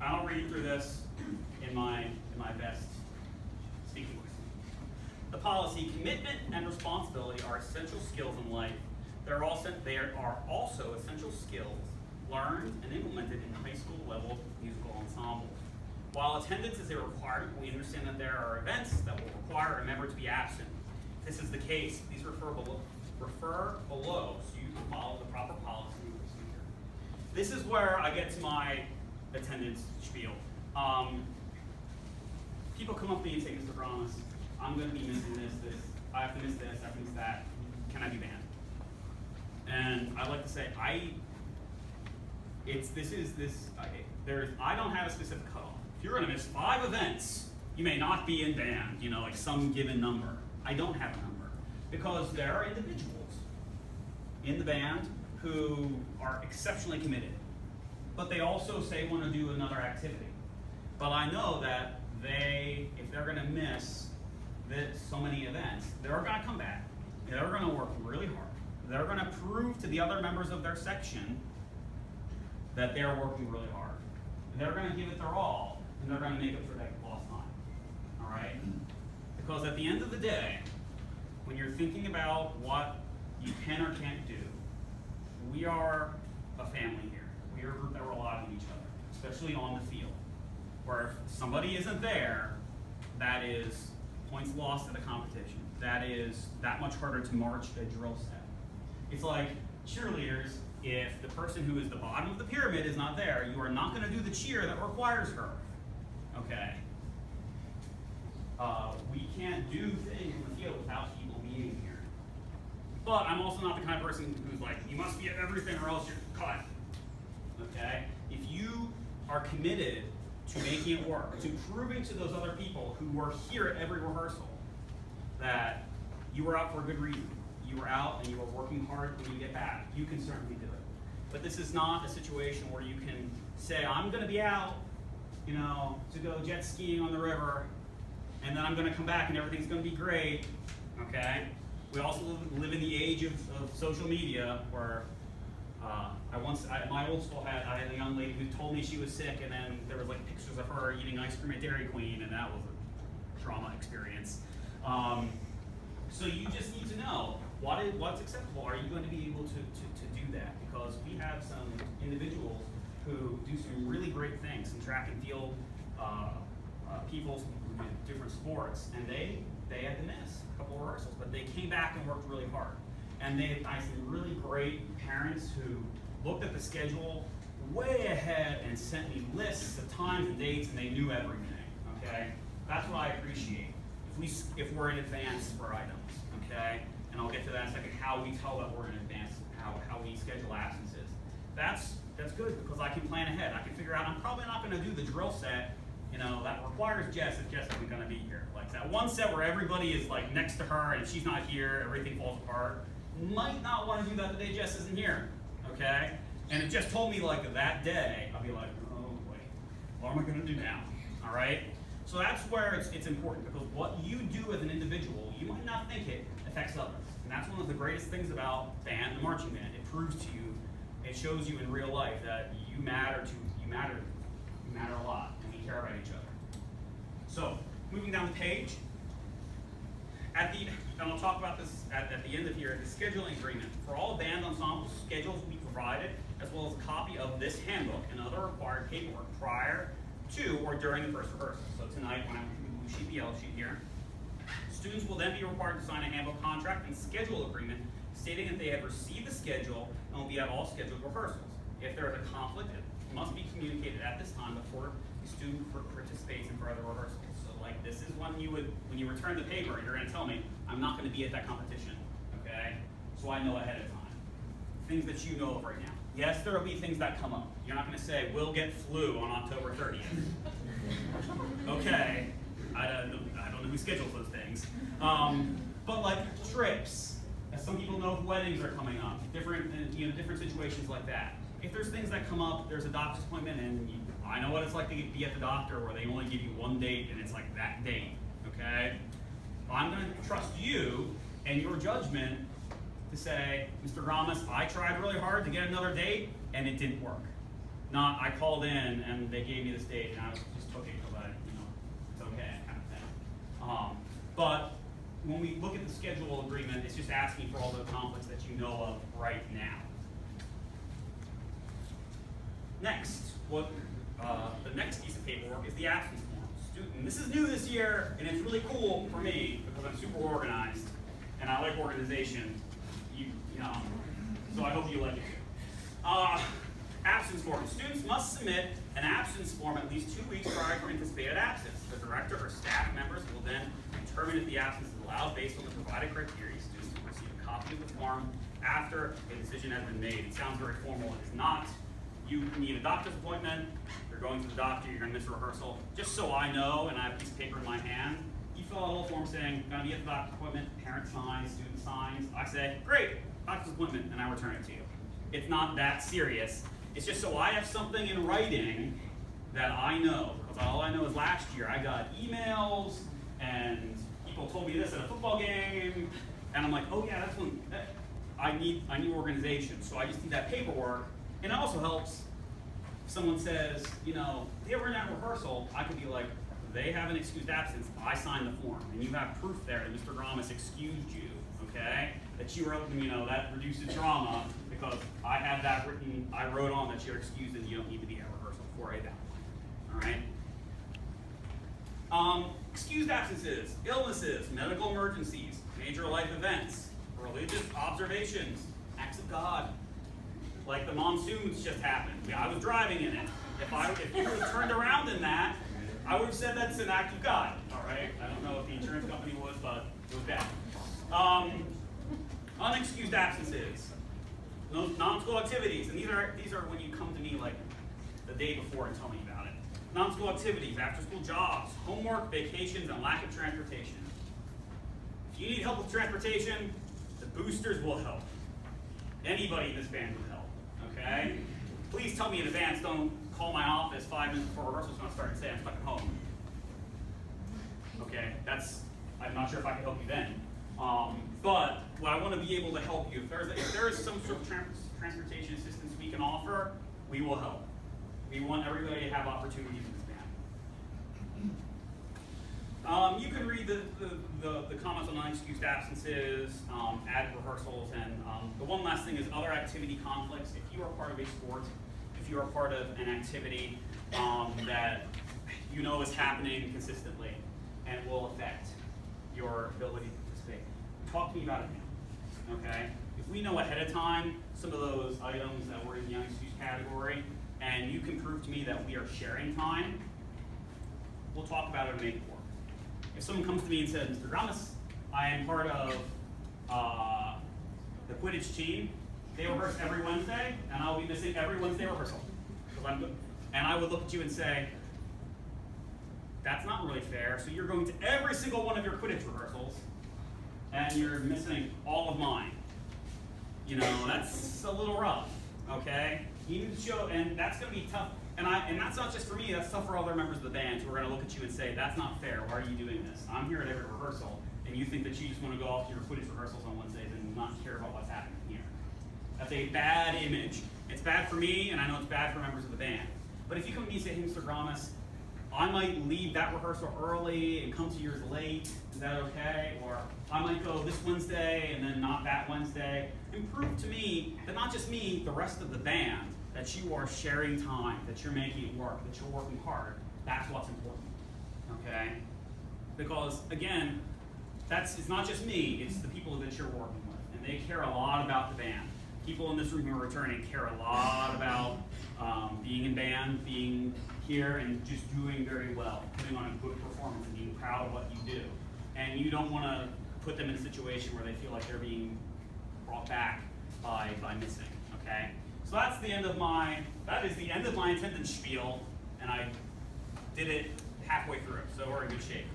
I'll read through this in my best speaking voice. The policy, commitment and responsibility are essential skills in life. They are also essential skills learned and implemented in high school level musical ensembles. While attendance is a requirement, we understand that there are events that will require a member to be absent. If this is the case, please refer below so you can follow the proper policy and procedure. This is where I get to my attendance spiel. People come up to me and say, Mr. Gromis, I'm going to be missing this, I have to miss this, I have to miss that. Can I be banned? And I like to say, I don't have a specific cutoff. If you're going to miss 5 events, you may not be in band, like some given number. I don't have a number because there are individuals in the band who are exceptionally committed, but they also say want to do another activity. But I know that if they're going to miss so many events, they're going to come back. They're going to work really hard. They're going to prove to the other members of their section that they're working really hard. They're going to give it their all, and they're going to make up for that lost time. All right? Because at the end of the day, when you're thinking about what you can or can't do, we are a family here. We are a group that rely on each other, especially on the field. Where if somebody isn't there, that is points lost at a competition. That is that much harder to march a drill set. It's like cheerleaders. If the person who is the bottom of the pyramid is not there, you are not going to do the cheer that requires her. Okay? We can't do things in the field without people being here. But I'm also not the kind of person who's like, you must be at everything or else you're cut. Okay? If you are committed to making it work, to proving to those other people who were here at every rehearsal that you were out for a good reason. You were out and you were working hard when you get back. You can certainly do it. But this is not a situation where you can say, I'm going to be out, to go jet skiing on the river, and then I'm going to come back and everything's going to be great. Okay? We also live in the age of social media where my old school I had a young lady who told me she was sick, and then there was like pictures of her eating ice cream at Dairy Queen, and that was a trauma experience. So you just need to know what's acceptable. Are you going to be able to do that? Because we have some individuals who do some really great things, some track and field people who do different sports, and they had to miss a couple of rehearsals, but they came back and worked really hard. And I see really great parents who looked at the schedule way ahead and sent me lists of times and dates, and they knew everything. Okay, that's what I appreciate. If we're in advance for items, okay, and I'll get to that in a second. How we tell that we're in advance, how we schedule absences. That's good because I can plan ahead. I can figure out I'm probably not going to do the drill set, that requires Jess if Jess isn't going to be here. Like that one set where everybody is like next to her and she's not here, everything falls apart. Might not want to do that the day Jess isn't here, okay? And if Jess told me like that day, I'll be like, oh wait, what am I going to do now? All right? So that's where it's important because what you do as an individual, you might not think it affects others. And that's one of the greatest things about band and marching band. It proves to you, it shows you in real life that you matter a lot, and we care about each other. So, moving down the page, and I'll talk about this at the end of here, the scheduling agreement. For all band ensembles, schedules will be provided, as well as a copy of this handbook and other required paperwork prior to or during the first rehearsal. So tonight, when I'm doing the blue sheet, yellow sheet here, students will then be required to sign a handbook contract and schedule agreement stating that they have received the schedule and will be at all scheduled rehearsals. If there is a conflict, it must be communicated at this time before the student participates in further rehearsals. So like this is when you return the paper, you're going to tell me, I'm not going to be at that competition, okay? So I know ahead of time. Things that you know of right now. Yes, there will be things that come up. You're not going to say, we'll get flu on October 30th. Okay, I don't know who schedules those things. But like trips, as some people know if weddings are coming up, different situations like that. If there's things that come up, there's a doctor's appointment, and I know what it's like to be at the doctor where they only give you one date and it's like that date, okay? Well, I'm going to trust you and your judgment to say, Mr. Gromis, I tried really hard to get another date and it didn't work. not I called in and they gave me this date and I just took it because it's okay kind of thing. But when we look at the schedule agreement, it's just asking for all the conflicts that you know of right now. Next, the next piece of paperwork is the absence form. And this is new this year, and it's really cool for me because I'm super organized and I like organization. So I hope you like it too. Absence form. Students must submit an absence form at least 2 weeks prior to anticipated absence. The director or staff members will then determine if the absence is allowed based on the provided criteria. Students will receive a copy of the form after a decision has been made. It sounds very formal. It is not. You need a doctor's appointment. You're going to the doctor. You're going to miss a rehearsal. Just so I know, and I have a piece of paper in my hand, you fill out a little form saying, going to be at the doctor's appointment, parent signs, student signs. I say, great, doctor's appointment, and I return it to you. It's not that serious. It's just so I have something in writing that I know. Because all I know is last year I got emails and people told me this at a football game, and I'm like, oh yeah, that's when I need organization. So I just need that paperwork. And it also helps if someone says, they were in that rehearsal, I could be like, they have an excused absence, I signed the form. And you have proof there that Mr. Gromis excused you, okay? That you wrote, that reduces drama because I have that written, I wrote on that you're excused and you don't need to be at rehearsal for a valid one, all right? Excused absences, illnesses, medical emergencies, major life events, religious observations, acts of God. Like the monsoons just happened. I was driving in it. If you would have turned around in that, I would have said that's an act of God. All right. I don't know if the insurance company would, but it was bad. Unexcused absences, non-school activities, and these are when you come to me like the day before and tell me about it. Non-school activities, after-school jobs, homework, vacations, and lack of transportation. If you need help with transportation, the boosters will help. Anybody in this band will help. Okay? Please tell me in advance, don't call my office 5 minutes before rehearsal's going to start and say I'm stuck at home. Okay, I'm not sure if I can help you then. But what I want to be able to help you, if there is some sort of transportation assistance we can offer, we will help. We want everybody to have opportunities in this band. You can read the comments on unexcused absences, at rehearsals, and the one last thing is other activity conflicts. If you are part of a sport, if you are part of an activity that you know is happening consistently and will affect your ability to participate, talk to me about it now, okay? If we know ahead of time some of those items that were in the unexcused category, and you can prove to me that we are sharing time, we'll talk about it and make it work. If someone comes to me and says, Mr. Gromis, I am part of the Quidditch team, they rehearse every Wednesday, and I'll be missing every Wednesday rehearsal. And I would look at you and say, that's not really fair, so you're going to every single one of your Quidditch rehearsals, and you're missing all of mine. That's a little rough, okay? You need to show, and that's going to be tough. And that's not just for me, that's tough for other members of the band who are going to look at you and say, that's not fair, why are you doing this? I'm here at every rehearsal, and you think that you just want to go off to your Quidditch rehearsals on Wednesdays and not care about what's happening here. That's a bad image. It's bad for me, and I know it's bad for members of the band. But if you come to me and say, hey, Mr. Gromis, I might leave that rehearsal early and come to yours late, is that okay? Or I might go this Wednesday and then not that Wednesday. And prove to me that not just me, the rest of the band, that you are sharing time, that you're making it work, that you're working hard. That's what's important, okay? Because, again, it's not just me, it's the people that you're working with. And they care a lot about the band. People in this room who are returning care a lot about being in band, being here, and just doing very well, putting on a good performance and being proud of what you do. And you don't want to put them in a situation where they feel like they're being brought back by missing, okay? So that is the end of my attendance spiel, and I did it halfway through, so we're in good shape.